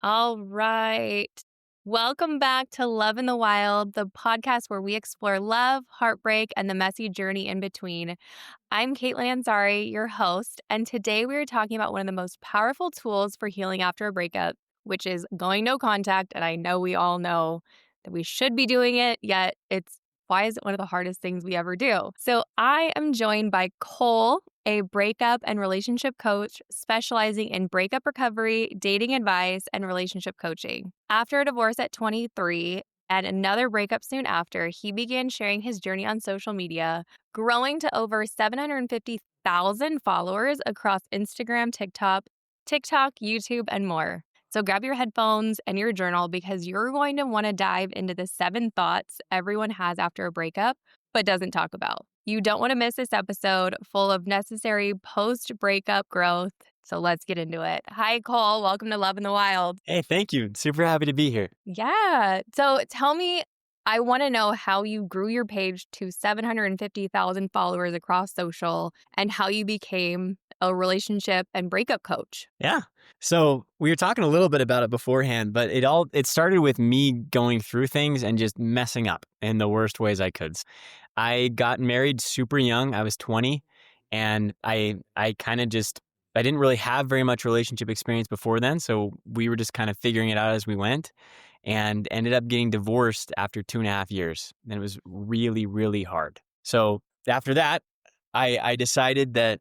All right. Welcome back to Love in the Wild, the podcast where we explore love, heartbreak, and the messy journey in between. I'm Katelyn Ansari, your host, and today we are talking about one of the most powerful tools for healing after a breakup, which is going no contact. And I know we all know that we should be doing it, yet it's why is it one of the hardest things we ever do? So I am joined by Cole, a breakup and relationship coach specializing in breakup recovery, dating advice, and relationship coaching. After a divorce at 23 and another breakup soon after, he began sharing his journey on social media, growing to over 750,000 followers across Instagram, TikTok, YouTube, and more. So grab your headphones and your journal because you're going to want to dive into the 7 thoughts everyone has after a breakup but doesn't talk about. You don't want to miss this episode full of necessary post-breakup growth. So let's get into it. Hi, Cole. Welcome to Love in the Wild. Hey, thank you. Super happy to be here. Yeah. So tell me, I want to know how you grew your page to 750,000 followers across social and how you became a relationship and breakup coach. Yeah. So we were talking a little bit about it beforehand, but it started with me going through things and just messing up in the worst ways I could. I got married super young. I was 20, and I kind of just I didn't really have very much relationship experience before then, so we were just kind of figuring it out as we went, and ended up getting divorced after 2.5 years. And it was really, really hard. So after that, I decided that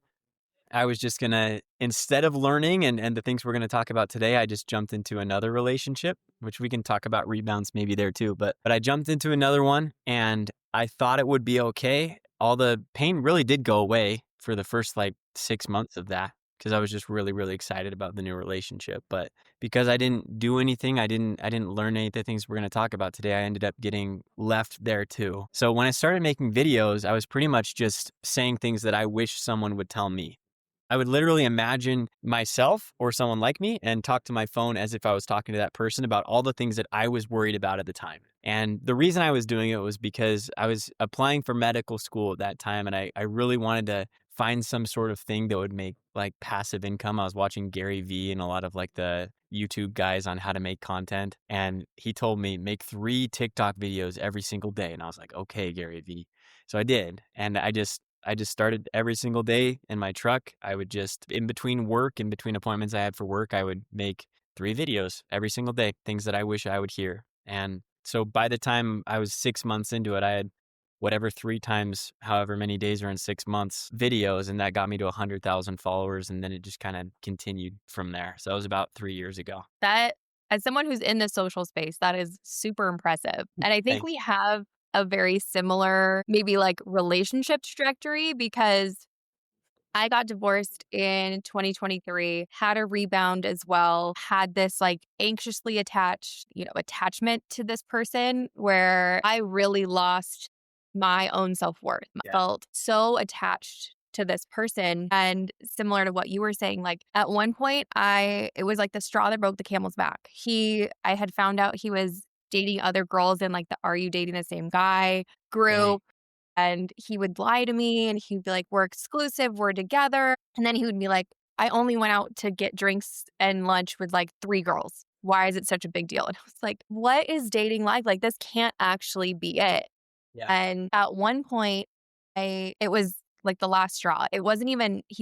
I was just gonna, instead of learning and the things we're gonna talk about today, I just jumped into another relationship, which we can talk about rebounds maybe there too. But I jumped into another one and I thought it would be okay. All the pain really did go away for the first 6 months of that because I was just really, really excited about the new relationship. But because I didn't do anything, I didn't learn any of the things we're gonna talk about today, I ended up getting left there too. So when I started making videos, I was pretty much just saying things that I wish someone would tell me. I would literally imagine myself or someone like me and talk to my phone as if I was talking to that person about all the things that I was worried about at the time. And the reason I was doing it was because I was applying for medical school at that time, and I really wanted to find some sort of thing that would make passive income. I was watching Gary Vee and a lot of the YouTube guys on how to make content. And he told me, make 3 TikTok videos every single day. And I was like, okay, Gary Vee. So I did. And I just started every single day in my truck. I would just, in between appointments I had for work, I would make 3 videos every single day, things that I wish I would hear. And so by the time I was 6 months into it, I had whatever 3 times, however many days are in 6 months, videos. And that got me to 100,000 followers. And then it just kind of continued from there. So that was about 3 years ago. That, as someone who's in the social space, that is super impressive. And I think Thanks. we have a very similar, maybe relationship trajectory because I got divorced in 2023, had a rebound as well, had this anxiously attached, attachment to this person where I really lost my own self-worth. I Yeah. felt so attached to this person. And similar to what you were saying, at one point it was the straw that broke the camel's back. I had found out he was dating other girls in the Are You Dating the Same Guy group. And he would lie to me and he'd be like, we're exclusive, we're together. And then he would be like, I only went out to get drinks and lunch with 3 girls. Why is it such a big deal? And I was like, what is dating like? This can't actually be it. Yeah. And at one point, it was the last straw. He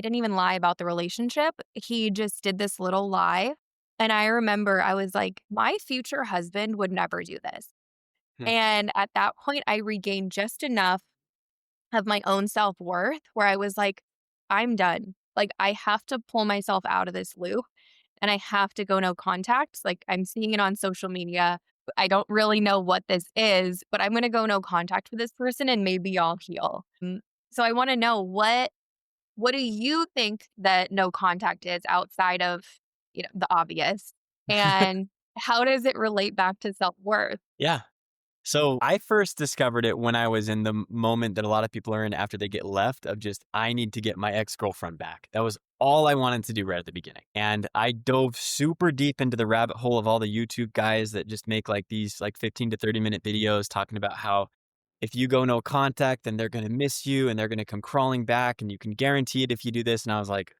didn't even lie about the relationship. He just did this little lie. And I remember I was like, my future husband would never do this. Hmm. And at that point, I regained just enough of my own self-worth where I was like, I'm done. I have to pull myself out of this loop and I have to go no contact. I'm seeing it on social media. I don't really know what this is, but I'm going to go no contact with this person and maybe I'll heal. So I want to know what do you think that no contact is outside of, the obvious? And how does it relate back to self-worth? Yeah. So I first discovered it when I was in the moment that a lot of people are in after they get left of just, I need to get my ex-girlfriend back. That was all I wanted to do right at the beginning. And I dove super deep into the rabbit hole of all the YouTube guys that just make these 15 to 30 minute videos talking about how if you go no contact, then they're going to miss you and they're going to come crawling back and you can guarantee it if you do this. And I was like,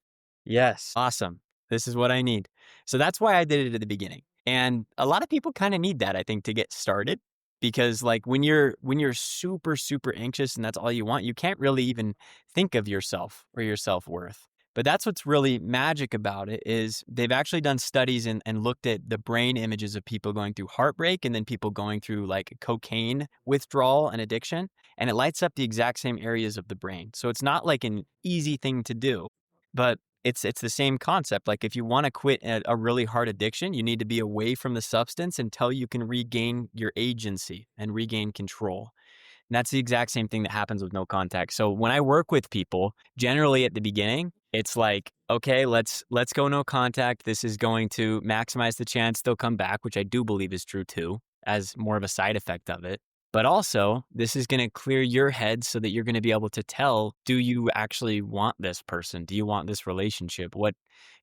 yes, awesome. This is what I need. So that's why I did it at the beginning. And a lot of people kind of need that, I think, to get started. Because like when you're super, super anxious and that's all you want, you can't really even think of yourself or your self-worth. But that's what's really magic about it is they've actually done studies and looked at the brain images of people going through heartbreak and then people going through like cocaine withdrawal and addiction. And it lights up the exact same areas of the brain. So it's not like an easy thing to do, but it's the same concept. Like if you want to quit a really hard addiction, you need to be away from the substance until you can regain your agency and regain control. And that's the exact same thing that happens with no contact. So when I work with people, generally at the beginning, it's like, okay, let's go no contact. This is going to maximize the chance they'll come back, which I do believe is true too, as more of a side effect of it. But also, this is going to clear your head so that you're going to be able to tell, do you actually want this person? Do you want this relationship?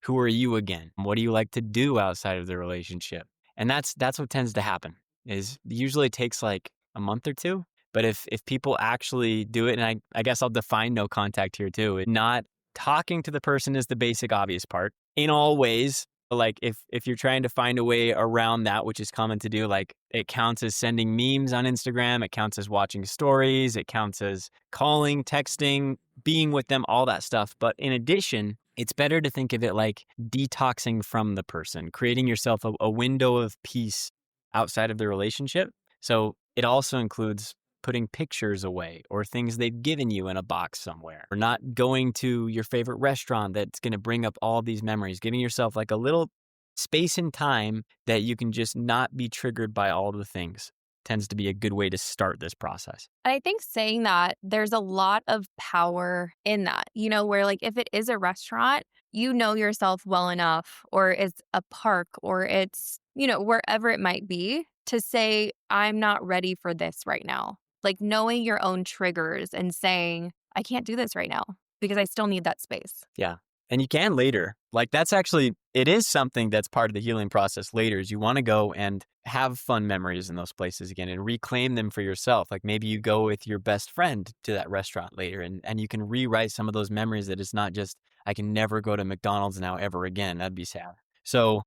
Who are you again? What do you like to do outside of the relationship? And that's what tends to happen is usually it takes like a month or two. But if people actually do it, and I guess I'll define no contact here too, not talking to the person is the basic obvious part in all ways. Like if you're trying to find a way around that, which is common to do, like it counts as sending memes on Instagram, it counts as watching stories, it counts as calling, texting, being with them, all that stuff. But in addition, it's better to think of it like detoxing from the person, creating yourself a window of peace outside of the relationship. So it also includes putting pictures away or things they've given you in a box somewhere, or not going to your favorite restaurant that's going to bring up all these memories, giving yourself like a little space and time that you can just not be triggered by all the things tends to be a good way to start this process. And I think saying that there's a lot of power in that, where like if it is a restaurant, you know yourself well enough, or it's a park, or it's, wherever it might be, to say, I'm not ready for this right now. Like knowing your own triggers and saying, I can't do this right now because I still need that space. Yeah. And you can later. Like that's actually, it is something that's part of the healing process later is you want to go and have fun memories in those places again and reclaim them for yourself. Like maybe you go with your best friend to that restaurant later and you can rewrite some of those memories that it's not just, I can never go to McDonald's now ever again. That'd be sad. So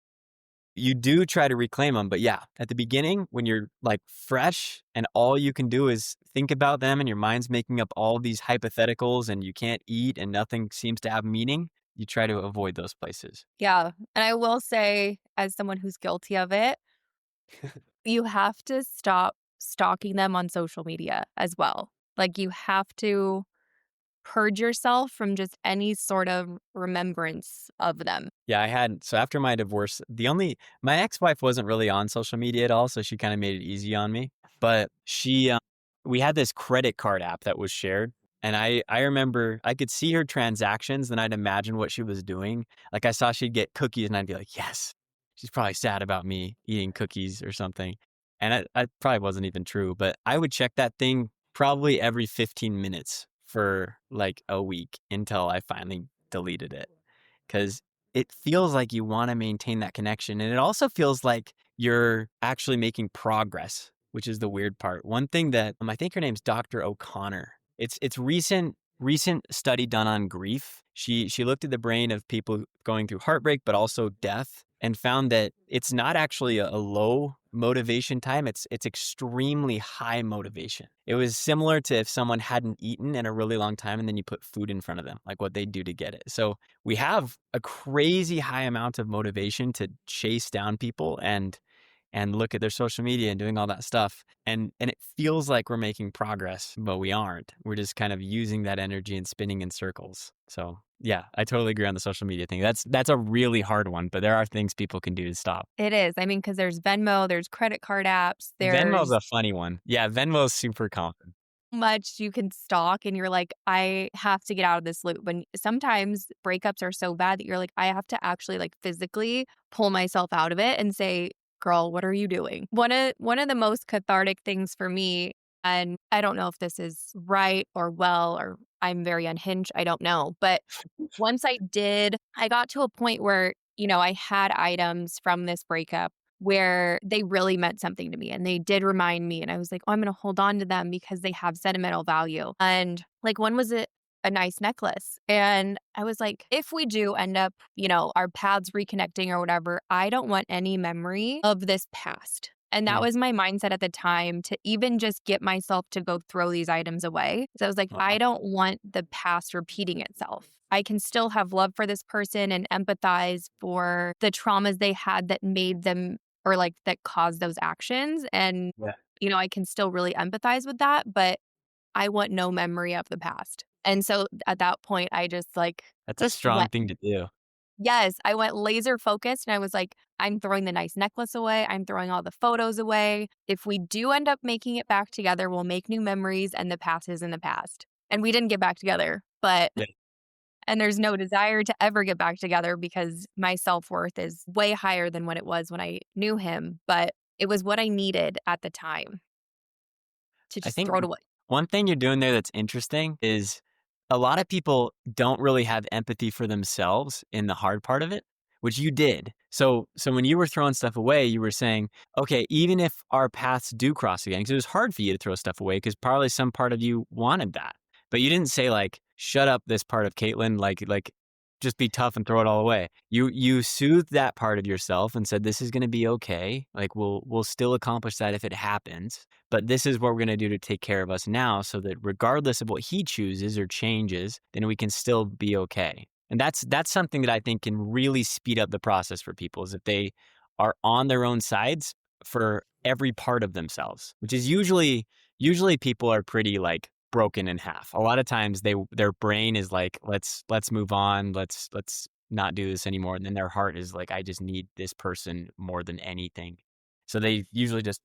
you do try to reclaim them. But yeah, at the beginning, when you're like fresh and all you can do is think about them and your mind's making up all these hypotheticals and you can't eat and nothing seems to have meaning, you try to avoid those places. Yeah. And I will say, as someone who's guilty of it, you have to stop stalking them on social media as well. Like you have to purge yourself from just any sort of remembrance of them. Yeah, I had. So after my divorce, my ex-wife wasn't really on social media at all. So she kind of made it easy on me. But we had this credit card app that was shared. And I remember I could see her transactions, then I'd imagine what she was doing. Like I saw she'd get cookies and I'd be like, yes, she's probably sad about me eating cookies or something. And I probably wasn't even true, but I would check that thing probably every 15 minutes for like a week until I finally deleted it. Because it feels like you want to maintain that connection. And it also feels like you're actually making progress, which is the weird part. One thing that I think her name's Dr. O'Connor. It's recent study done on grief. She looked at the brain of people going through heartbreak, but also death, and found that it's not actually a low motivation time. It's extremely high motivation. It was similar to if someone hadn't eaten in a really long time and then you put food in front of them, like what they do to get it. So we have a crazy high amount of motivation to chase down people and look at their social media and doing all that stuff. And it feels like we're making progress, but we aren't. We're just kind of using that energy and spinning in circles. So yeah, I totally agree on the social media thing. That's a really hard one, but there are things people can do to stop. It is. I mean, because there's Venmo, there's credit card apps, Venmo's there's a funny one. Yeah, Venmo's super common. much you can stalk and you're like, I have to get out of this loop. And sometimes breakups are so bad that you're like, I have to actually like physically pull myself out of it and say, girl, what are you doing? One of the most cathartic things for me, and I don't know if this is right or well, or I'm very unhinged, I don't know. But once I got to a point where, I had items from this breakup where they really meant something to me and they did remind me. And I was like, oh, I'm going to hold on to them because they have sentimental value. And like, when was it? a nice necklace. And I was like, if we do end up, our paths reconnecting or whatever, I don't want any memory of this past. And that Mm. was my mindset at the time, to even just get myself to go throw these items away. So I was like, I Wow. don't want the past repeating itself. I can still have love for this person and empathize for the traumas they had that made them, or like that caused those actions. And, Yeah. I can still really empathize with that, but I want no memory of the past. And so at that point, I just like That's a strong went, thing to do. yes, I went laser focused and I was like, I'm throwing the nice necklace away. I'm throwing all the photos away. If we do end up making it back together, we'll make new memories and the past is in the past. And we didn't get back together, Yeah. and there's no desire to ever get back together because my self worth is way higher than what it was when I knew him. But it was what I needed at the time to I just think throw it away. one thing you're doing there that's interesting is a lot of people don't really have empathy for themselves in the hard part of it, which you did. So when you were throwing stuff away, you were saying, okay, even if our paths do cross again, because it was hard for you to throw stuff away because probably some part of you wanted that. But you didn't say like, shut up this part of Katelyn, like just be tough and throw it all away. You soothed that part of yourself and said, this is gonna be okay. Like we'll still accomplish that if it happens. But this is what we're going to do to take care of us now so that regardless of what he chooses or changes, then we can still be okay. And that's something that I think can really speed up the process for people is if they are on their own sides for every part of themselves, which is usually people are pretty like broken in half. A lot of times their brain is like, let's move on, let's not do this anymore. And then their heart is like, I just need this person more than anything. So they usually just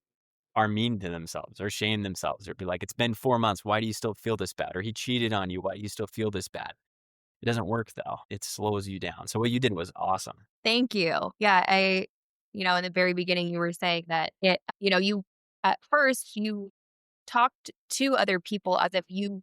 are mean to themselves or shame themselves or be like, it's been 4 months. Why do you still feel this bad? Or he cheated on you. Why do you still feel this bad? It doesn't work though. It slows you down. So what you did was awesome. Thank you. Yeah, in the very beginning, you were saying that you at first you talked to other people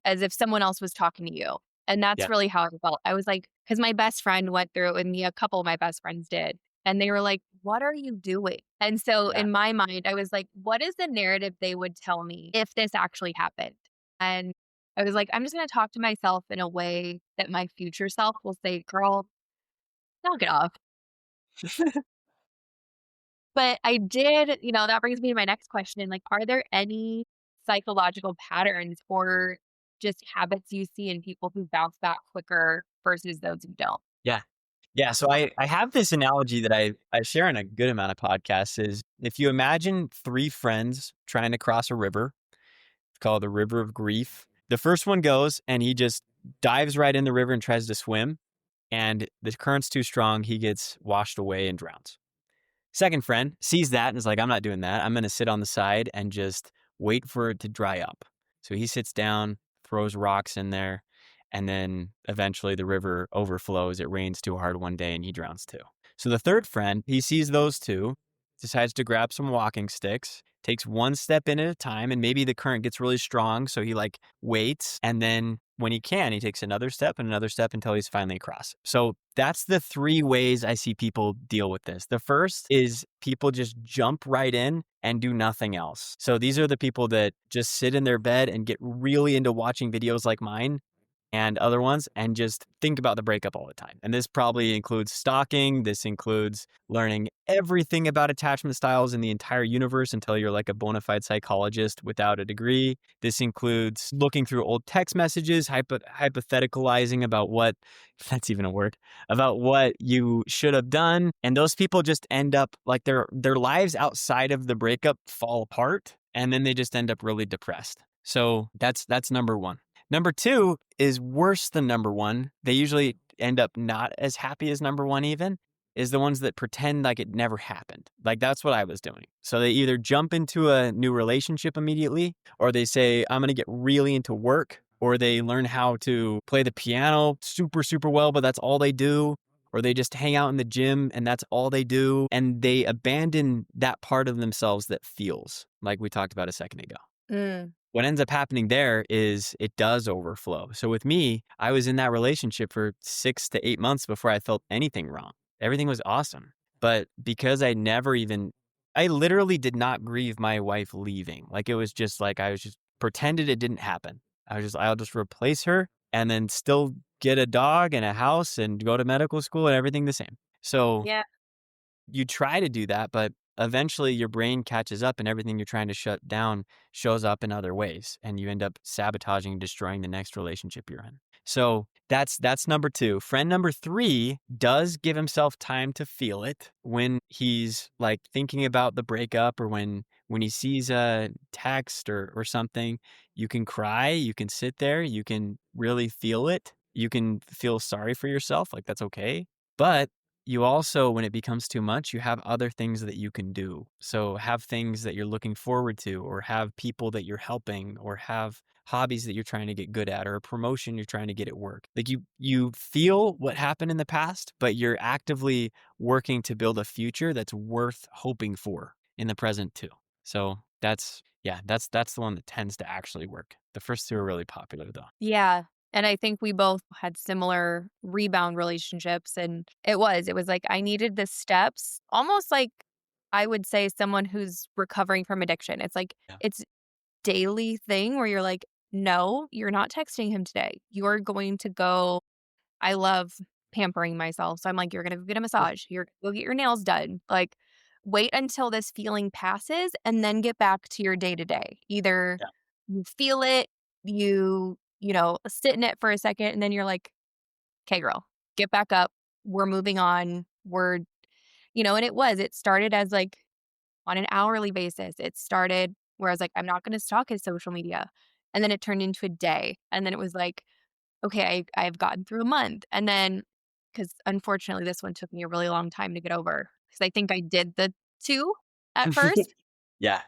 as if someone else was talking to you. And that's Yeah. really how I felt. I was like, because my best friend went through it with me, a couple of my best friends did. And they were like, what are you doing? And so Yeah. in my mind, I was like, what is the narrative they would tell me if this actually happened? And I was like, I'm just going to talk to myself in a way that my future self will say, girl, knock it off. But I did, that brings me to my next question. Like, are there any psychological patterns or just habits you see in people who bounce back quicker versus those who don't? Yeah. Yeah. So I have this analogy that I share in a good amount of podcasts is if you imagine three friends trying to cross a river, it's called the river of grief. The first one goes and he just dives right in the river and tries to swim. And the current's too strong. He gets washed away and drowns. Second friend sees that and is like, I'm not doing that. I'm going to sit on the side and just wait for it to dry up. So he sits down, throws rocks in there, and then eventually the river overflows. It rains too hard one day and he drowns too. So the third friend, he sees those two, decides to grab some walking sticks, takes one step in at a time, and maybe the current gets really strong. So he like waits. And then when he can, he takes another step and another step until he's finally across. So that's the three ways I see people deal with this. The first is people just jump right in and do nothing else. So these are the people that just sit in their bed and get really into watching videos like mine and other ones and just think about the breakup all the time. And this probably includes stalking. This includes learning everything about attachment styles in the entire universe until you're like a bona fide psychologist without a degree. This includes looking through old text messages, hypotheticalizing about what, if that's even a word, about what you should have done. And those people just end up like their lives outside of the breakup fall apart. And then they just end up really depressed. So that's number one. Number two is worse than number one. They usually end up not as happy as number one even, is the ones that pretend like it never happened. Like that's what I was doing. So they either jump into a new relationship immediately, or they say, I'm going to get really into work, or they learn how to play the piano super, super well, but that's all they do. Or they just hang out in the gym and that's all they do. And they abandon that part of themselves that feels, like we talked about a second ago. Mm. What ends up happening there is it does overflow. So with me, I was in that relationship for 6 to 8 months before I felt anything wrong. Everything was awesome. But because I literally did not grieve my wife leaving. Like it was just like, I was just pretended it didn't happen. I'll just replace her and then still get a dog and a house and go to medical school and everything the same. So Yeah. you try to do that, but eventually your brain catches up and everything you're trying to shut down shows up in other ways and you end up sabotaging and destroying the next relationship you're in. So that's number 2. Friend number 3 does give himself time to feel it when he's like thinking about the breakup or when he sees a text or something. You can cry, you can sit there, you can really feel it. You can feel sorry for yourself, like that's okay. But you also, when it becomes too much, you have other things that you can do. So have things that you're looking forward to, or have people that you're helping, or have hobbies that you're trying to get good at, or a promotion you're trying to get at work. Like you feel what happened in the past, but you're actively working to build a future that's worth hoping for in the present too. So that's the one that tends to actually work. The first two are really popular though. Yeah. And I think we both had similar rebound relationships. And it was like I needed the steps, almost like I would say someone who's recovering from addiction. It's like Yeah. it's daily thing where you're like, no, you're not texting him today. You're going to go. I love pampering myself. So I'm like, you're going to go get a massage. You're going to go get your nails done. Like, wait until this feeling passes and then get back to your day to day. Either Yeah. you feel it, sit in it for a second, and then you're like, okay, girl, get back up. We're moving on. And it started as like on an hourly basis. It started where I was like, I'm not going to stalk his social media. And then it turned into a day. And then it was like, okay, I've gotten through a month. And then, because unfortunately, this one took me a really long time to get over because I think I did the 2 at first. Yeah.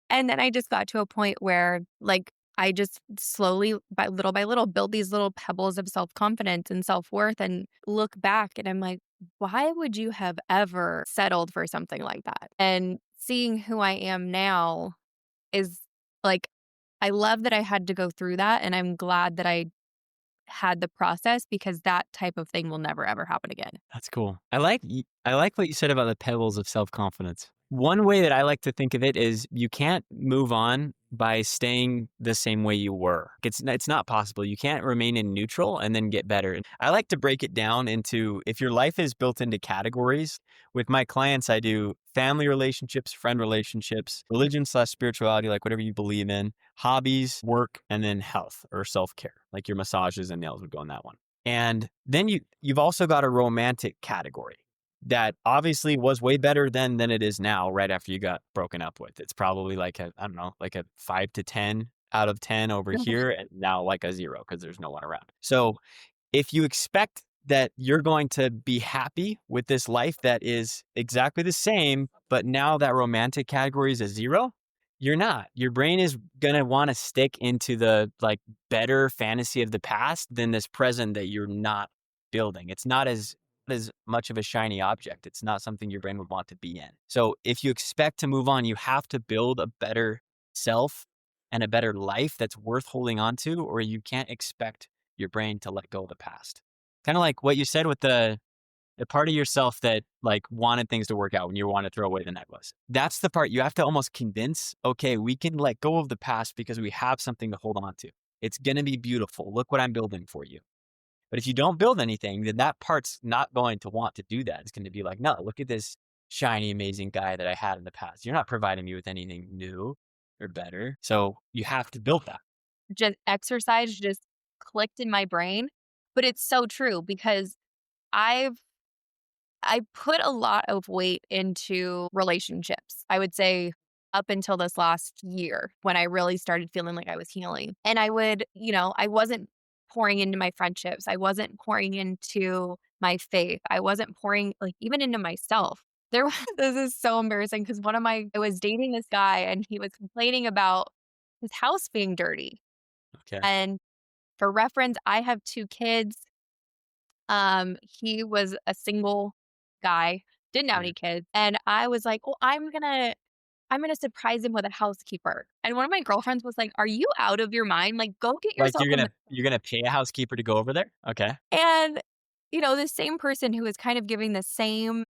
And then I just got to a point where, like, I just slowly, by little, build these little pebbles of self confidence and self worth and look back. And I'm like, why would you have ever settled for something like that? And seeing who I am now is like, I love that I had to go through that. And I'm glad that I had the process because that type of thing will never, ever happen again. That's cool. I like what you said about the pebbles of self-confidence. One way that I like to think of it is you can't move on by staying the same way you were. It's not possible. You can't remain in neutral and then get better. I like to break it down into if your life is built into categories. With my clients, I do family relationships, friend relationships, religion/spirituality, like whatever you believe in, hobbies, work, and then health or self-care, like your massages and nails would go in that one. And then you've also got a romantic category that obviously was way better then than it is now right after you got broken up with. It's probably like I don't know, like a 5 to 10 out of 10 over here and now like a 0 because there's no one around. So if you expect that you're going to be happy with this life that is exactly the same, but now that romantic category is a 0, you're not. Your brain is going to want to stick into the like better fantasy of the past than this present that you're not building. It's not as much of a shiny object. It's not something your brain would want to be in. So if you expect to move on, you have to build a better self and a better life that's worth holding on to, or you can't expect your brain to let go of the past. Kind of like what you said with the part of yourself that like wanted things to work out when you want to throw away the necklace. That's the part you have to almost convince, okay, we can let go of the past because we have something to hold on to. It's going to be beautiful. Look what I'm building for you. But if you don't build anything, then that part's not going to want to do that. It's going to be like, no, look at this shiny, amazing guy that I had in the past. You're not providing me with anything new or better. So you have to build that. Just exercise just clicked in my brain, but it's so true because I've I put a lot of weight into relationships. I would say up until this last year when I really started feeling like I was healing. And I wasn't pouring into my friendships. I wasn't pouring into my faith. I wasn't pouring like even into myself. There was this is so embarrassing because I was dating this guy and he was complaining about his house being dirty. Okay. And for reference, I have 2 kids. He was a single guy, didn't have Yeah. any kids, and I was like, "Well, I'm gonna surprise him with a housekeeper." And one of my girlfriends was like, "Are you out of your mind? Like, go get Like yourself a ma—" you're gonna pay a housekeeper to go over there? Okay. And, the same person who was kind of giving the same,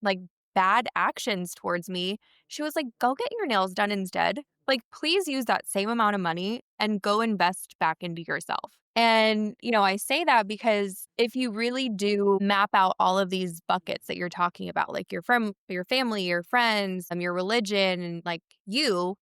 like, bad actions towards me, she was like, "Go get your nails done instead." like, please use that same amount of money and go invest back into yourself. And, I say that because if you really do map out all of these buckets that you're talking about, like your family, your friends, your religion, and like you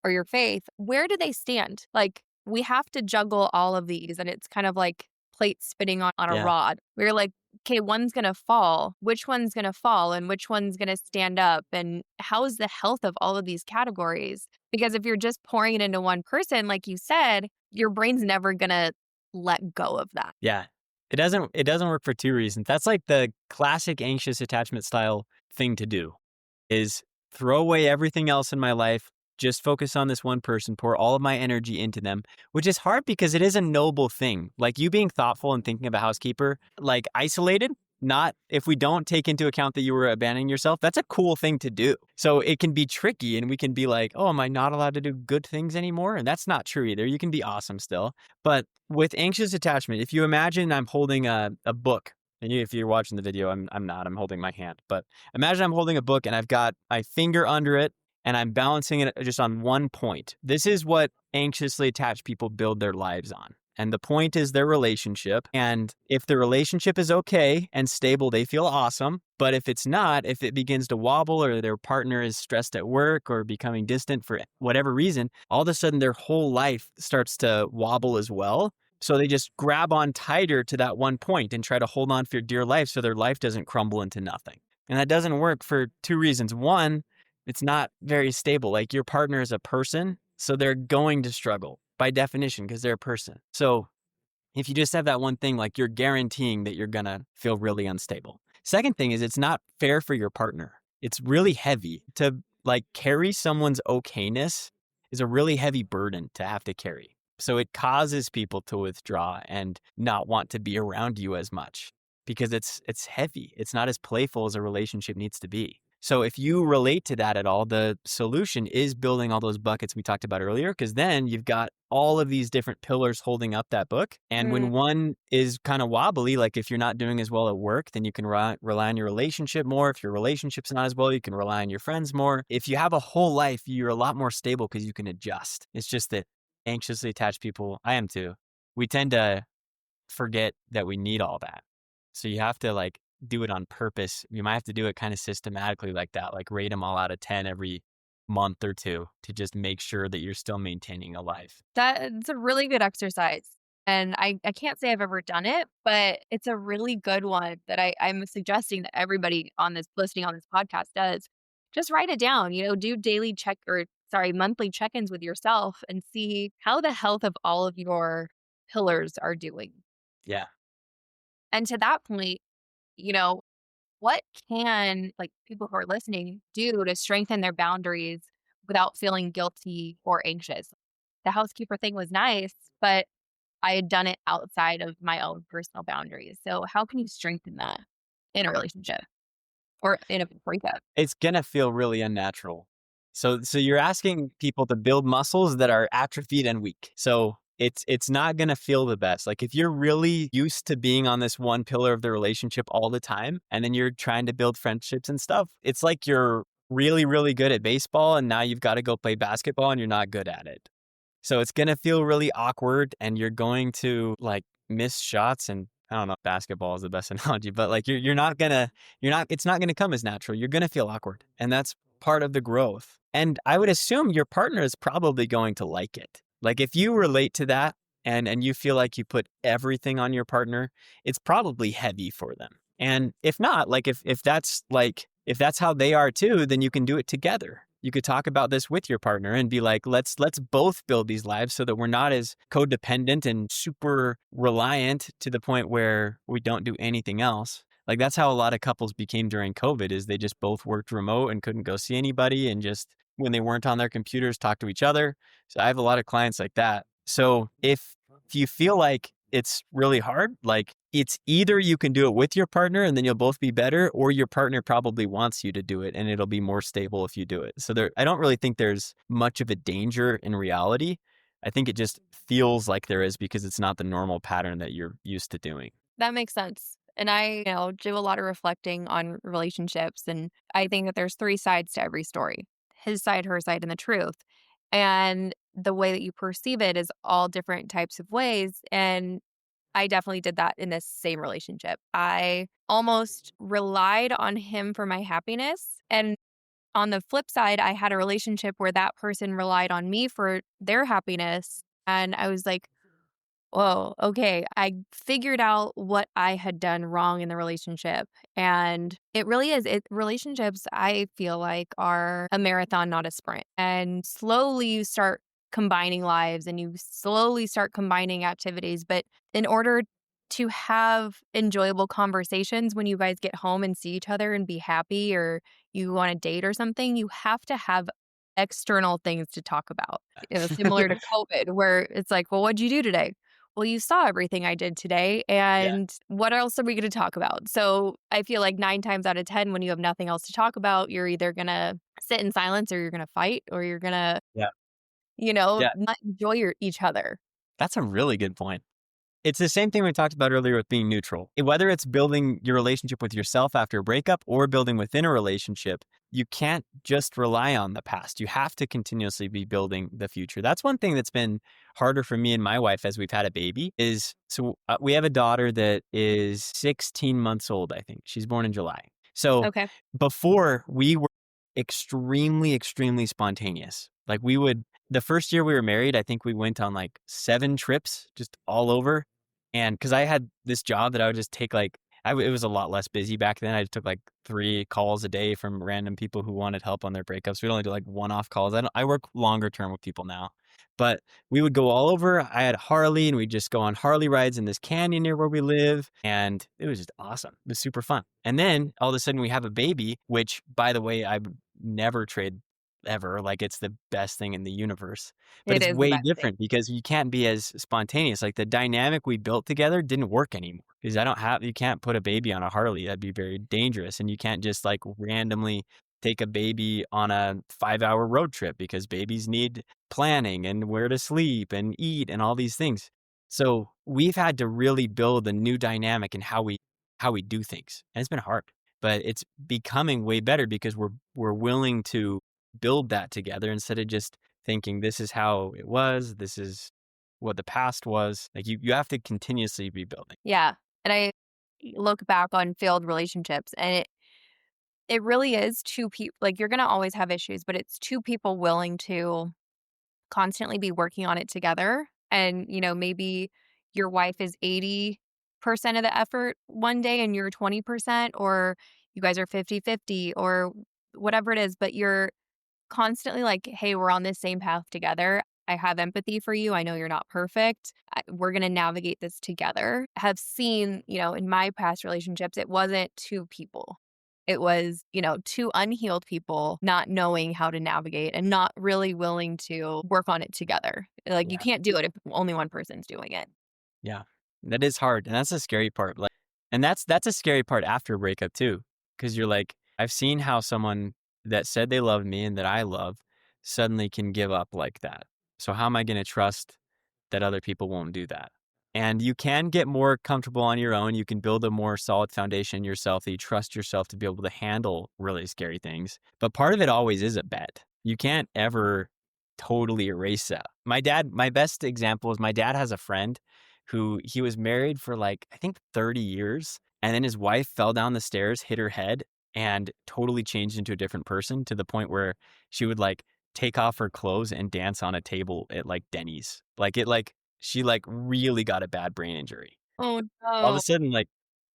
or your faith, where do they stand? Like, we have to juggle all of these, and it's kind of like plates spinning on a Yeah. rod. We're like, okay, one's gonna fall. Which one's gonna fall and which one's gonna stand up? And how is the health of all of these categories? Because if you're just pouring it into one person, like you said, your brain's never gonna let go of that. Yeah. It doesn't work for two reasons. That's like the classic anxious attachment style thing to do is throw away everything else in my life, just focus on this one person, pour all of my energy into them, which is hard because it is a noble thing. Like you being thoughtful and thinking of a housekeeper, like isolated, not if we don't take into account that you were abandoning yourself, that's a cool thing to do. So it can be tricky and we can be like, oh, am I not allowed to do good things anymore? And that's not true either. You can be awesome still. But with anxious attachment, if you imagine I'm holding a book, and if you're watching the video, I'm not, I'm holding my hand. But imagine I'm holding a book and I've got my finger under it and I'm balancing it just on one point. This is what anxiously attached people build their lives on. And the point is their relationship. And if the relationship is okay and stable, they feel awesome. But if it's not, if it begins to wobble or their partner is stressed at work or becoming distant for whatever reason, all of a sudden their whole life starts to wobble as well. So they just grab on tighter to that one point and try to hold on for dear life so their life doesn't crumble into nothing. And that doesn't work for two reasons. One, it's not very stable. Like your partner is a person, so they're going to struggle by definition because they're a person. So if you just have that one thing, like you're guaranteeing that you're going to feel really unstable. Second thing is it's not fair for your partner. It's really heavy to like carry someone's okayness is a really heavy burden to have to carry. So it causes people to withdraw and not want to be around you as much because it's heavy. It's not as playful as a relationship needs to be. So if you relate to that at all, the solution is building all those buckets we talked about earlier, because then you've got all of these different pillars holding up that book. And when one is kind of wobbly, like if you're not doing as well at work, then you can rely on your relationship more. If your relationship's not as well, you can rely on your friends more. If you have a whole life, you're a lot more stable because you can adjust. It's just that anxiously attached people, I am too, we tend to forget that we need all that. So you have to like do it on purpose. You might have to do it kind of systematically like that, like rate them all out of 10 every month or two to just make sure that you're still maintaining a life. That's a really good exercise. And I can't say I've ever done it, but it's a really good one that I'm suggesting that everybody on this listening on this podcast does. Just write it down, do monthly check-ins with yourself and see how the health of all of your pillars are doing. Yeah. And to that point, you know, what can like people who are listening do to strengthen their boundaries without feeling guilty or anxious? The housekeeper thing was nice, but I had done it outside of my own personal boundaries. So how can you strengthen that in a relationship or in a breakup? It's going to feel really unnatural. So you're asking people to build muscles that are atrophied and weak. So it's not going to feel the best. Like if you're really used to being on this one pillar of the relationship all the time, and then you're trying to build friendships and stuff, it's like you're really, really good at baseball and now you've got to go play basketball and you're not good at it. So it's going to feel really awkward and you're going to like miss shots. And I don't know if basketball is the best analogy, but like it's not going to come as natural. You're going to feel awkward. And that's part of the growth. And I would assume your partner is probably going to like it. Like if you relate to that and you feel like you put everything on your partner, it's probably heavy for them. And if not, like if that's how they are too, then you can do it together. You could talk about this with your partner and be like, let's both build these lives so that we're not as codependent and super reliant to the point where we don't do anything else. Like that's how a lot of couples became during COVID is they just both worked remote and couldn't go see anybody and just when they weren't on their computers, talk to each other. So I have a lot of clients like that. So if you feel like it's really hard, like it's either you can do it with your partner and then you'll both be better, or your partner probably wants you to do it and it'll be more stable if you do it. So I don't really think there's much of a danger in reality. I think it just feels like there is because it's not the normal pattern that you're used to doing. That makes sense. And I, do a lot of reflecting on relationships. And I think that there's three sides to every story: his side, her side, and the truth. And the way that you perceive it is all different types of ways. And I definitely did that in this same relationship. I almost relied on him for my happiness. And on the flip side, I had a relationship where that person relied on me for their happiness. And I was like, whoa, okay. I figured out what I had done wrong in the relationship. And it really is. Relationships, I feel like, are a marathon, not a sprint. And slowly you start combining lives and you slowly start combining activities. But in order to have enjoyable conversations when you guys get home and see each other and be happy, or you want to date or something, you have to have external things to talk about. Similar to COVID, where it's like, well, what'd you do today? Well, you saw everything I did today, Yeah. and what else are we gonna talk about? So, I feel like 9 times out of 10, when you have nothing else to talk about, you're either gonna sit in silence or you're gonna fight or you're gonna, Yeah. Yeah. not enjoy each other. That's a really good point. It's the same thing we talked about earlier with being neutral. Whether it's building your relationship with yourself after a breakup or building within a relationship, you can't just rely on the past. You have to continuously be building the future. That's one thing that's been harder for me and my wife as we've had a baby is we have a daughter that is 16 months old, I think. She's born in July. So Okay. before we were extremely, extremely spontaneous. Like the first year we were married, I think we went on like 7 trips just all over. And because I had this job that I would just take it was a lot less busy back then. I just took like 3 calls a day from random people who wanted help on their breakups. We'd only do like one-off calls. I work longer term with people now, but we would go all over. I had a Harley and we'd just go on Harley rides in this canyon near where we live. And it was just awesome. It was super fun. And then all of a sudden we have a baby, which by the way, I would never trade ever. Like it's the best thing in the universe, but It it's is the way best thing. different because you can't be as spontaneous. Like the dynamic we built together didn't work anymore because you can't put a baby on a Harley. That'd be very dangerous. And you can't just like randomly take a baby on a 5-hour road trip because babies need planning and where to sleep and eat and all these things. So we've had to really build a new dynamic in how we do things. And it's been hard, but it's becoming way better because we're willing to build that together instead of just thinking this is how it was, this is what the past was. Like you have to continuously be building. Yeah. And I look back on failed relationships, and it really is 2 people. Like, you're gonna always have issues, but it's 2 people willing to constantly be working on it together. And, maybe your wife is 80% of the effort one day and you're 20%, or you guys are 50-50, or whatever it is, but you're constantly like, hey, we're on this same path together. I have empathy for you. I know you're not perfect. We're going to navigate this together. I have seen, in my past relationships, it wasn't 2 people. It was, 2 unhealed people not knowing how to navigate and not really willing to work on it together. Like, you Yeah. can't do it if only one person's doing it. Yeah. That is hard. And that's the scary part. And that's a scary part after a breakup too. Cause you're like, I've seen how someone that said they love me and that I love suddenly can give up like that. So how am I going to trust that other people won't do that? And you can get more comfortable on your own. You can build a more solid foundation in yourself that you trust yourself to be able to handle really scary things. But part of it always is a bet. You can't ever totally erase that. My best example is my dad has a friend who he was married for like, I think 30 years. And then his wife fell down the stairs, hit her head, and totally changed into a different person to the point where she would like take off her clothes and dance on a table at like Denny's. She like really got a bad brain injury. Oh, All of a no. sudden, like,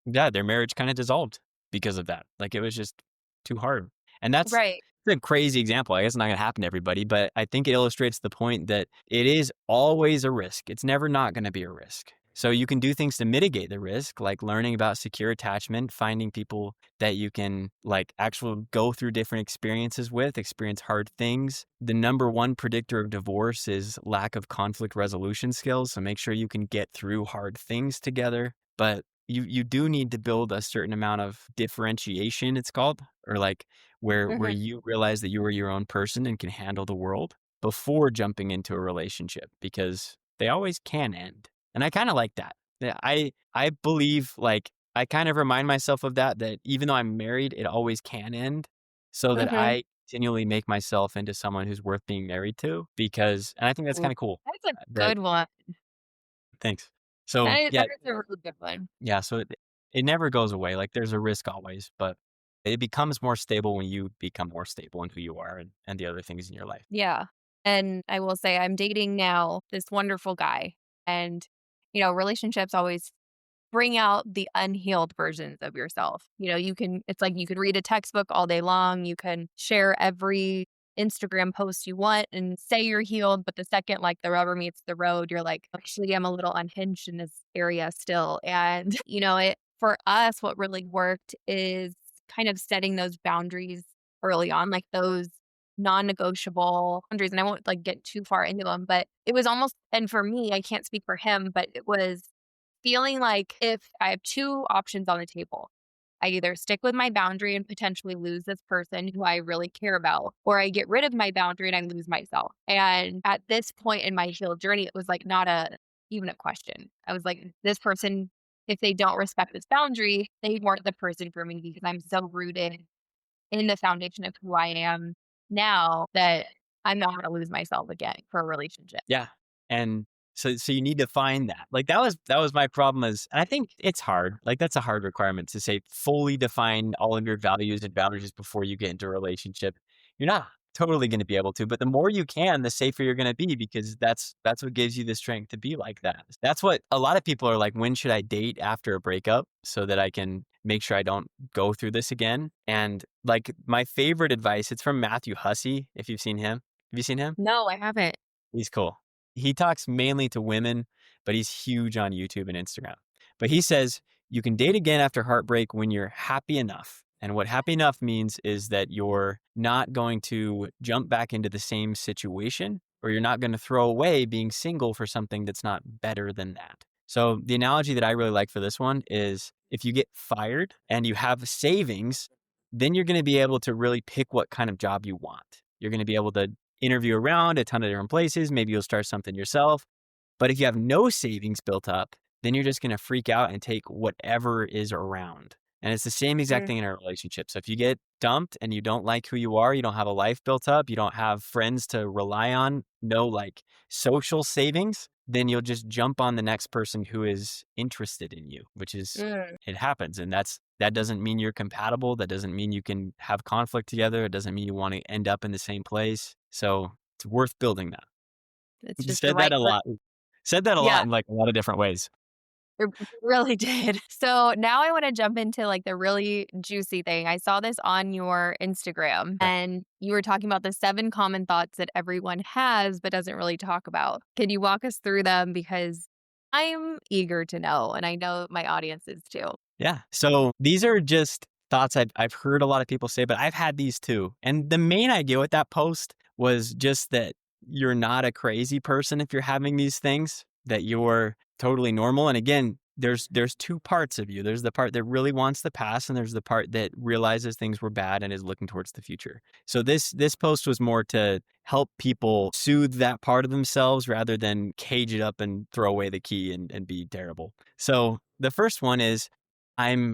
yeah, their marriage kind of dissolved because of that. Like it was just too hard. And that's Right. a crazy example. I guess it's not going to happen to everybody, but I think it illustrates the point that it is always a risk. It's never not going to be a risk. So you can do things to mitigate the risk, like learning about secure attachment, finding people that you can like actually go through different experiences with, experience hard things. The number one predictor of divorce is lack of conflict resolution skills. So make sure you can get through hard things together. But you do need to build a certain amount of differentiation, it's called, or like where Mhm. you realize that you are your own person and can handle the world before jumping into a relationship because they always can end. And I kind of like that. Yeah, I believe like I kind of remind myself of that even though I'm married, it always can end so that Mhm. continually make myself into someone who's worth being married to and I think that's Ooh, kind of cool. that's a That good one. thanks. So That yeah, is a really good one. yeah. So it never goes away. Like there's a risk always, but it becomes more stable when you become more stable in who you are and the other things in your life. Yeah. And I will say I'm dating now this wonderful guy. And, relationships always bring out the unhealed versions of yourself. It's like you could read a textbook all day long. You can share every Instagram post you want and say you're healed. But the second like the rubber meets the road, you're like, actually, I'm a little unhinged in this area still. And, for us, what really worked is kind of setting those boundaries early on, like those non-negotiable boundaries. And I won't like get too far into them, but it was almost, and for me, I can't speak for him, but it was feeling like if I have two options on the table, I either stick with my boundary and potentially lose this person who I really care about, or I get rid of my boundary and I lose myself. And at this point in my healed journey, it was like not even a question. I was like, this person, if they don't respect this boundary, they weren't the person for me because I'm so rooted in the foundation of who I am now that I'm not going to lose myself again for a relationship. Yeah. And so you need to find that. Like that was my problem and I think it's hard. Like that's a hard requirement to say fully define all of your values and boundaries before you get into a relationship. You're not totally going to be able to, but the more you can, the safer you're going to be because that's what gives you the strength to be like that. That's what a lot of people are like, when should I date after a breakup so that I can make sure I don't go through this again? And like my favorite advice, it's from Matthew Hussey, if you've seen him. Have you seen him? No, I haven't. He's cool. He talks mainly to women, but he's huge on YouTube and Instagram. But he says you can date again after heartbreak when you're happy enough. And what happy enough means is that you're not going to jump back into the same situation or you're not going to throw away being single for something that's not better than that. So the analogy that I really like for this one is if you get fired and you have savings, then you're going to be able to really pick what kind of job you want. You're going to be able to interview around a ton of different places. Maybe you'll start something yourself. But if you have no savings built up, then you're just going to freak out and take whatever is around. And it's the same exact Mm, thing in a relationship. So if you get dumped and you don't like who you are, you don't have a life built up, you don't have friends to rely on, no like social savings, then you'll just jump on the next person who is interested in you, which is, mm. it happens. And that doesn't mean you're compatible. That doesn't mean you can have conflict together. It doesn't mean you want to end up in the same place. So it's worth building that. It's just the Said that right a person. lot. Said that a lot Yeah, in like a lot of different ways. it really did. So now I want to jump into like the really juicy thing. I saw this on your Instagram Okay. and you were talking about the 7 common thoughts that everyone has but doesn't really talk about. Can you walk us through them? Because I'm eager to know, and I know my audience is too. Yeah. So these are just thoughts I've heard a lot of people say, but I've had these too. And the main idea with that post was just that you're not a crazy person if you're having these things, that you're totally normal. And again, there's two parts of you. There's the part that really wants the past, and there's the part that realizes things were bad and is looking towards the future. So this post was more to help people soothe that part of themselves rather than cage it up and throw away the key and be terrible. So the first one is, I'm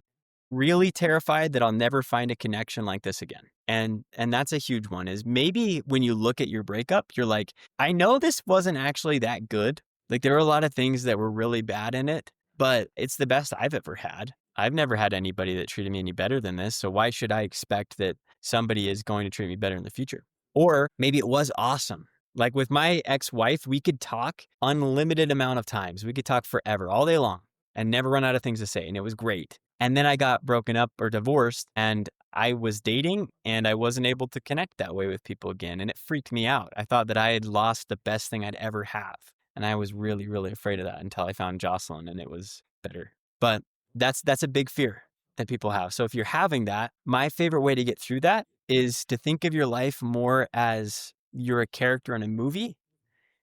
really terrified that I'll never find a connection like this again. And that's a huge one, is maybe when you look at your breakup, you're like, I know this wasn't actually that good. Like there were a lot of things that were really bad in it, but it's the best I've ever had. I've never had anybody that treated me any better than this. So why should I expect that somebody is going to treat me better in the future? Or maybe it was awesome. Like with my ex-wife, we could talk unlimited amount of times. We could talk forever, all day long, and never run out of things to say. And it was great. And then I got broken up or divorced and I was dating and I wasn't able to connect that way with people again. And it freaked me out. I thought that I had lost the best thing I'd ever have. And I was really, really afraid of that until I found Jocelyn and it was better. But that's a big fear that people have. So if you're having that, my favorite way to get through that is to think of your life more as you're a character in a movie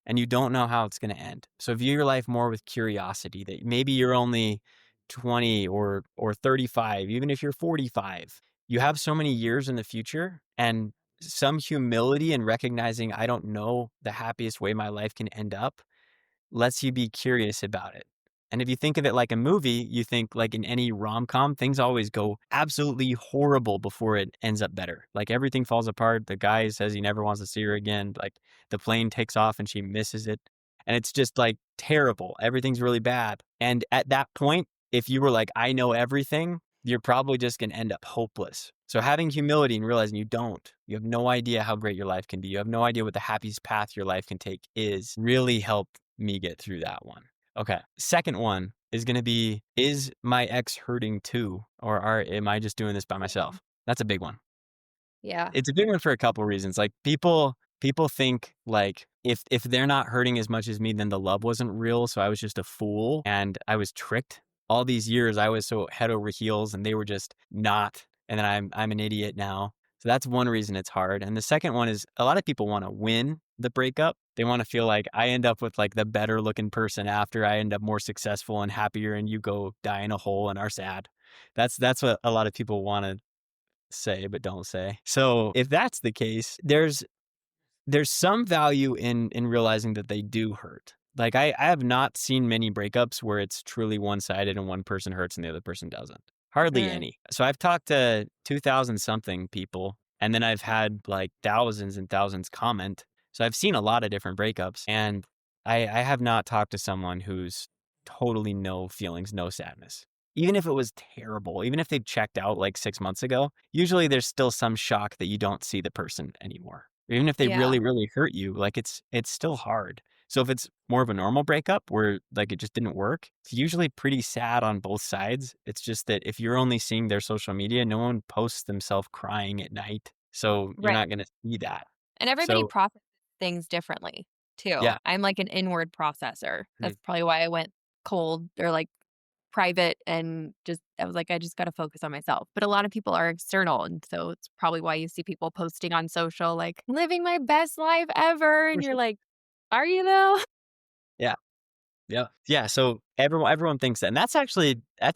and you don't know how it's going to end. So view your life more with curiosity, that maybe you're only 20 or 35, even if you're 45. You have so many years in the future, and some humility in recognizing I don't know the happiest way my life can end up lets you be curious about it. And if you think of it like a movie, you think like in any rom-com, things always go absolutely horrible before it ends up better. Like everything falls apart. The guy says he never wants to see her again. Like the plane takes off and she misses it. And it's just like terrible. Everything's really bad. And at that point, if you were like, I know everything, you're probably just going to end up hopeless. So having humility and realizing you have no idea how great your life can be. You have no idea what the happiest path your life can take is really helped me get through that one. Okay. Second one is going to be, is my ex hurting too? Or am I just doing this by myself? That's a big one. Yeah. It's a big one for a couple of reasons. Like people think like if they're not hurting as much as me, then the love wasn't real. So I was just a fool and I was tricked. All these years I was so head over heels and they were just not. And then I'm an idiot now. So that's one reason it's hard. And the second one is a lot of people want to win the breakup. They want to feel like I end up with like the better looking person after I end up more successful and happier and you go die in a hole and are sad. That's what a lot of people want to say but don't say. So if that's the case, there's some value in realizing that they do hurt. Like I have not seen many breakups where it's truly one-sided and one person hurts and the other person doesn't. Hardly Mm, any. So I've talked to 2,000 something people and then I've had like thousands and thousands comment. So I've seen a lot of different breakups and I have not talked to someone who's totally no feelings, no sadness. Even if it was terrible, even if they checked out like 6 months ago, usually there's still some shock that you don't see the person anymore. Even if they yeah. really, really hurt you, like it's still hard. So if it's more of a normal breakup where like it just didn't work, it's usually pretty sad on both sides. It's just that if you're only seeing their social media, no one posts themselves crying at night. So you're Right. not going to see that. And everybody So processes things differently too. yeah. I'm like an inward processor. Mm. That's probably why I went cold or like private and just I was like, I just gotta focus on myself. But a lot of people are external. And so it's probably why you see people posting on social like living my best life ever. For And you're sure. like, are you though? Yeah. Yeah. Yeah. So everyone thinks that. And that's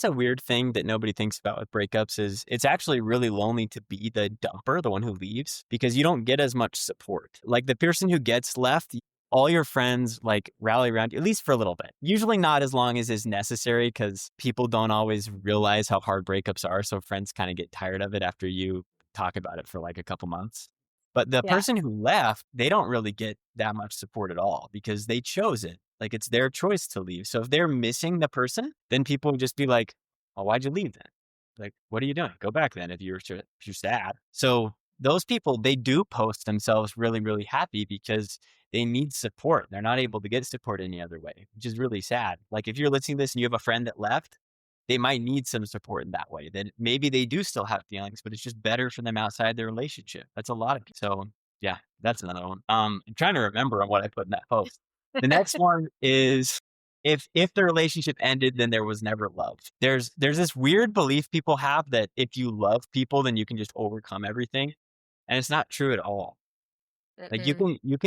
a weird thing that nobody thinks about with breakups is it's actually really lonely to be the dumper, the one who leaves, because you don't get as much support. Like the person who gets left, all your friends like rally around you, at least for a little bit. Usually not as long as is necessary because people don't always realize how hard breakups are. So friends kind of get tired of it after you talk about it for like a couple months. But the Yeah. person who left, they don't really get that much support at all because they chose it. Like it's their choice to leave. So if they're missing the person, then people would just be like, "Oh, why'd you leave then? Like, what are you doing? Go back then if you're sad." So those people, they do post themselves really, really happy because they need support. They're not able to get support any other way, which is really sad. Like if you're listening to this and you have a friend that left, they might need some support in that way. Then maybe they do still have feelings, but it's just better for them outside their relationship. That's a lot of people. So yeah, that's another one. I'm trying to remember on what I put in that post. The next one is if the relationship ended, then there was never love. There's this weird belief people have that if you love people, then you can just overcome everything. And it's not true at all. Like Mm-mm. you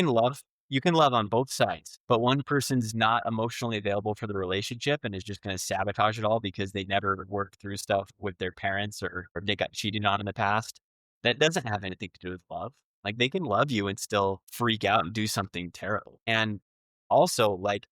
can love on both sides, but one person's not emotionally available for the relationship and is just going to sabotage it all because they never worked through stuff with their parents or they got cheated on in the past. That doesn't have anything to do with love. Like they can love you and still freak out and do something terrible. And also like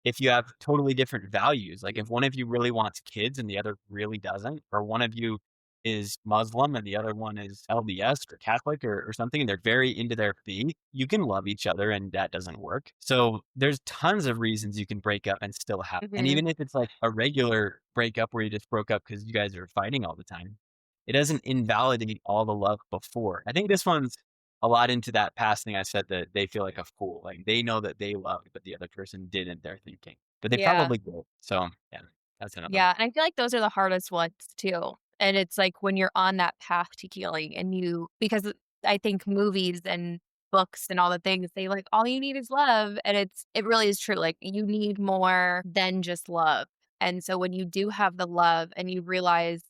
if you have totally different values, like if one of you really wants kids and the other really doesn't, or one of you is Muslim and the other one is LDS or Catholic or something, and they're very into their faith, you can love each other and that doesn't work. So there's tons of reasons you can break up and still have. And Mhm. even if it's like a regular breakup where you just broke up because you guys are fighting all the time, it doesn't invalidate all the love before. I think this one's a lot into that past thing I said that they feel like a fool. Like they know that they loved, but the other person didn't, they're thinking. But they Yeah. probably did. So yeah, that's another one. Yeah. And I feel like those are the hardest ones too. And it's like when you're on that path to healing and because I think movies and books and all the things, they like, all you need is love. And it really is true. Like you need more than just love. And so when you do have the love and you realize,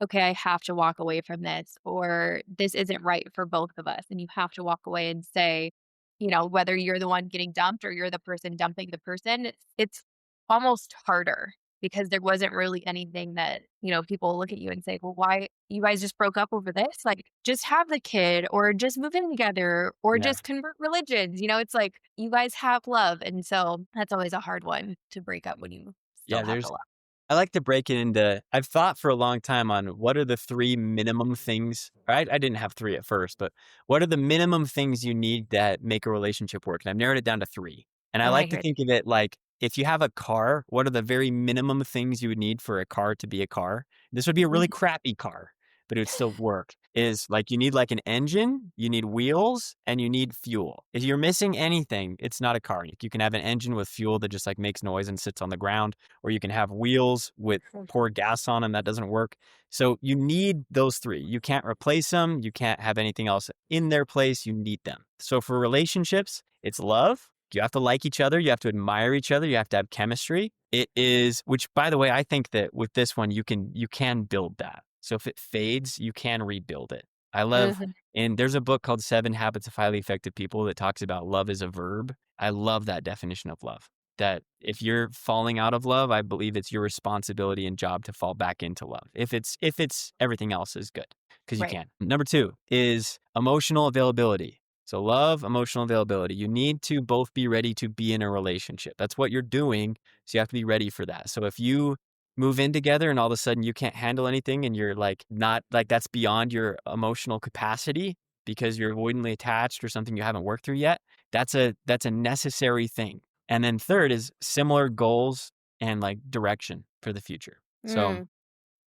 okay, I have to walk away from this, or this isn't right for both of us. And you have to walk away and say, whether you're the one getting dumped or you're the person dumping the person, it's almost harder because there wasn't really anything that, people look at you and say, well, why you guys just broke up over this? Like, just have the kid or just move in together or Yeah. just convert religions. It's like you guys have love. And so that's always a hard one to break up when you still Yeah, have the love. I like to break it into I've thought for a long time on what are the 3 minimum things. I didn't have 3 at first, but what are the minimum things you need that make a relationship work? And I've narrowed it down to 3. And I I want to like to hear think of it like if you have a car, what are the very minimum things you would need for a car to be a car? This would be a really it. crappy car, but it would still work. Is like you need like an engine, you need wheels, and you need fuel. If you're missing anything, it's not a car. You can have an engine with fuel that just like makes noise and sits on the ground, or you can have wheels with pour gas on them. That doesn't work. So you need those 3. You can't replace them. You can't have anything else in their place. You need them. So for relationships, it's love. You have to like each other. You have to admire each other. You have to have chemistry. It is, which by the way, I think that with this one, you can build that. So if it fades, you can rebuild it. I love, Mhm. and there's a book called 7 Habits of Highly Effective People that talks about love as a verb. I love that definition of love. That if you're falling out of love, I believe it's your responsibility and job to fall back into love. If it's everything else is good, because you Right. can. Number 2 is emotional availability. So love, emotional availability. You need to both be ready to be in a relationship. That's what you're doing. So you have to be ready for that. So if you move in together and all of a sudden you can't handle anything and you're like not like that's beyond your emotional capacity because you're avoidantly attached or something you haven't worked through yet, that's a necessary thing. And then third is similar goals and like direction for the future. So Mm.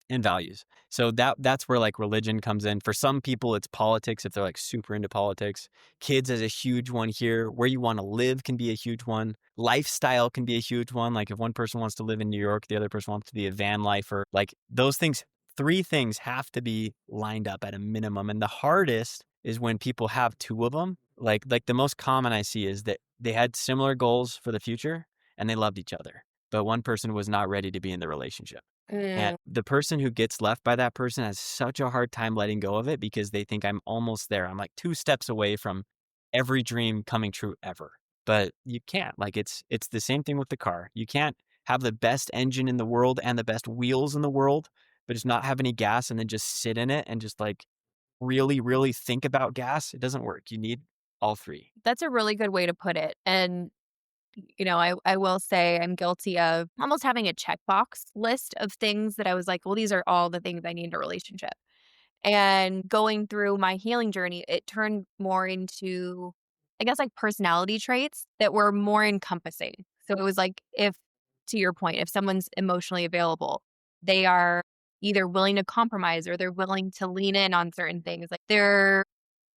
and values. So that's where like religion comes in. For some people, it's politics if they're like super into politics. Kids is a huge one here. Where you want to live can be a huge one. Lifestyle can be a huge one. Like if one person wants to live in New York, the other person wants to be a van lifer. Like those things, 3 things have to be lined up at a minimum. And the hardest is when people have 2 of them. Like the most common I see is that they had similar goals for the future and they loved each other, but one person was not ready to be in the relationship. And Mm. the person who gets left by that person has such a hard time letting go of it because they think I'm almost there. I'm like 2 steps away from every dream coming true ever. But you can't. Like it's the same thing with the car. You can't have the best engine in the world and the best wheels in the world, but just not have any gas and then just sit in it and just like really, really think about gas. It doesn't work. You need all 3. That's a really good way to put it. And, I will say I'm guilty of almost having a checkbox list of things that I was like, well, these are all the things I need in a relationship. And going through my healing journey, it turned more into, I guess, like personality traits that were more encompassing. So it was like, if, to your point, if someone's emotionally available, they are either willing to compromise or they're willing to lean in on certain things. Like they're,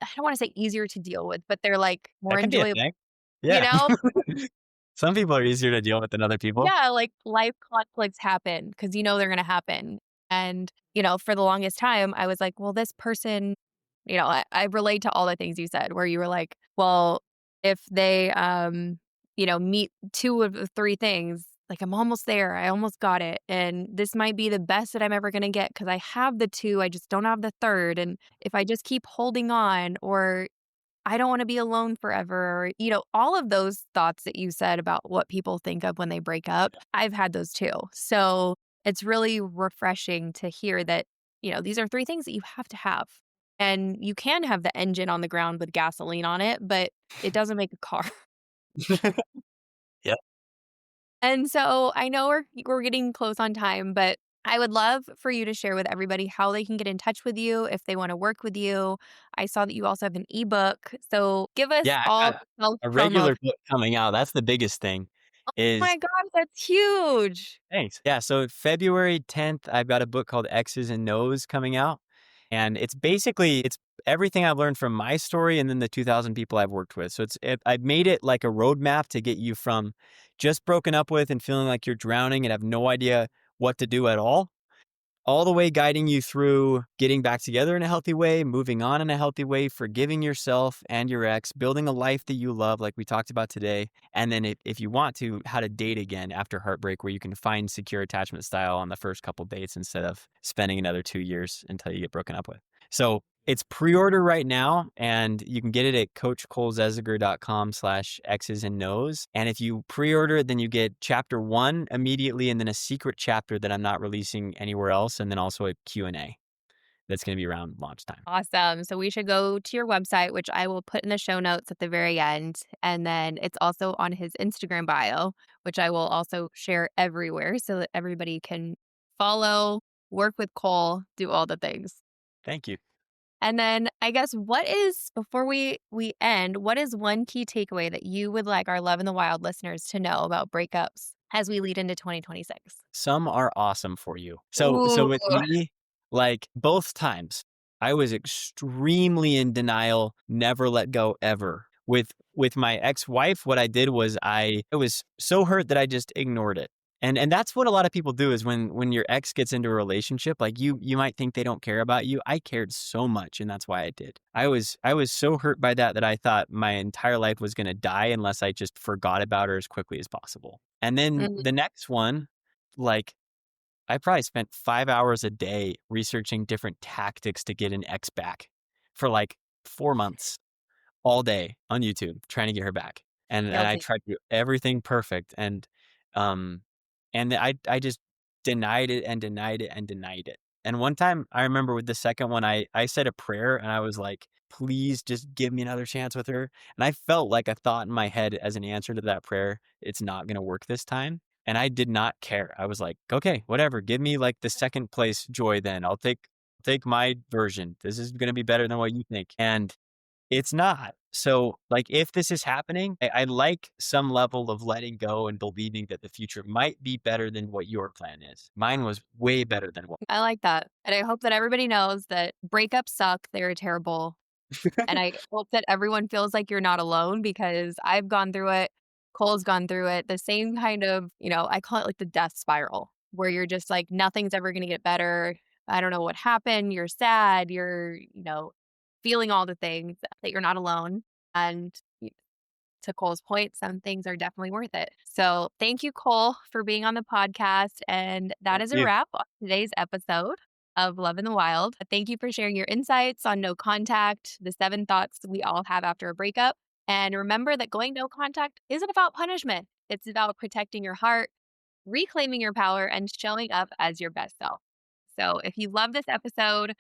I don't want to say easier to deal with, but they're like more That could be a enjoyable, thing. you Yeah. know? Some people are easier to deal with than other people. Yeah, like life conflicts happen because they're gonna happen. And, for the longest time, I was like, well, this person, I relate to all the things you said where you were like, well, if they, meet 2 of the 3 things, like I'm almost there. I almost got it. And this might be the best that I'm ever gonna get because I have the 2, I just don't have the 3rd. And if I just keep holding on or I don't wanna be alone forever, or, all of those thoughts that you said about what people think of when they break up, I've had those too. So, it's really refreshing to hear that, these are 3 things that you have to have. And you can have the engine on the ground with gasoline on it, but it doesn't make a car. Yeah. And so, I know we're getting close on time, but I would love for you to share with everybody how they can get in touch with you if they wanna work with you. I saw that you also have an ebook, so give us Yeah, I all got self a promo. regular book coming out. That's the biggest thing My is god, that's huge. thanks. Yeah, so February 10th, I've got a book called X's and No's coming out. And it's everything I've learned from my story and then the 2,000 people I've worked with. So I've made it like a roadmap to get you from just broken up with and feeling like you're drowning and have no idea what to do at all the way guiding you through getting back together in a healthy way, moving on in a healthy way, forgiving yourself and your ex, building a life that you love, like we talked about today. And then if you want to, how to date again after heartbreak, where you can find secure attachment style on the first couple dates instead of spending another 2 years until you get broken up with. So it's pre-order right now, and you can get it at coachcolezesiger.com/X's and No's. And if you pre-order it, then you get chapter 1 immediately, and then a secret chapter that I'm not releasing anywhere else, and then also a Q&A. that's going to be around launch time. Awesome. So we should go to your website, which I will put in the show notes at the very end. And then it's also on his Instagram bio, which I will also share everywhere so that everybody can follow, work with Cole, do all the things. Thank you. And then I guess before we end, what is one key takeaway that you would like our Love in the Wild listeners to know about breakups as we lead into 2026? Some are awesome for you. So Ooh. with me, like both times, I was extremely in denial, never let go ever. With my ex-wife, what I did was I was so hurt that I just ignored it. And that's what a lot of people do is when your ex gets into a relationship, like you might think they don't care about you. I cared so much, and that's why I did. I was so hurt by that I thought my entire life was going to die unless I just forgot about her as quickly as possible. And then Mm, the next one, like I probably spent 5 hours a day researching different tactics to get an ex back for like 4 months all day on YouTube trying to get her back. And I guilty. tried to do everything perfect. Um and I just denied it and denied it and denied it. And one time I remember with the second one, I said a prayer and I was like, please just give me another chance with her. And I felt like a thought in my head as an answer to that prayer, it's not gonna work this time. And I did not care. I was like, okay, whatever. Give me like the second place joy then. I'll take my version. This is gonna be better than what you think. And it's not. So, like, if this is happening, I like some level of letting go and believing that the future might be better than what your plan is. Mine was way better than what. I like that. And I hope that everybody knows that breakups suck. They're terrible. And I hope that everyone feels like you're not alone because I've gone through it. Cole's gone through it. The same kind of, I call it like the death spiral where you're just like, nothing's ever going to get better. I don't know what happened. You're sad. You're, feeling all the things that you're not alone. And to Cole's point, some things are definitely worth it. So thank you, Cole, for being on the podcast. And that Thank is a you. wrap on today's episode of Love in the Wild. Thank you for sharing your insights on no contact, the 7 thoughts we all have after a breakup. And remember that going no contact isn't about punishment. It's about protecting your heart, reclaiming your power, and showing up as your best self. So if you love this episode,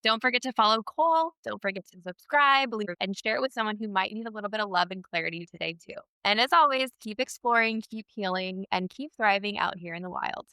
don't forget to follow Cole. Don't forget to subscribe, and share it with someone who might need a little bit of love and clarity today, too. And as always, keep exploring, keep healing, and keep thriving out here in the wild.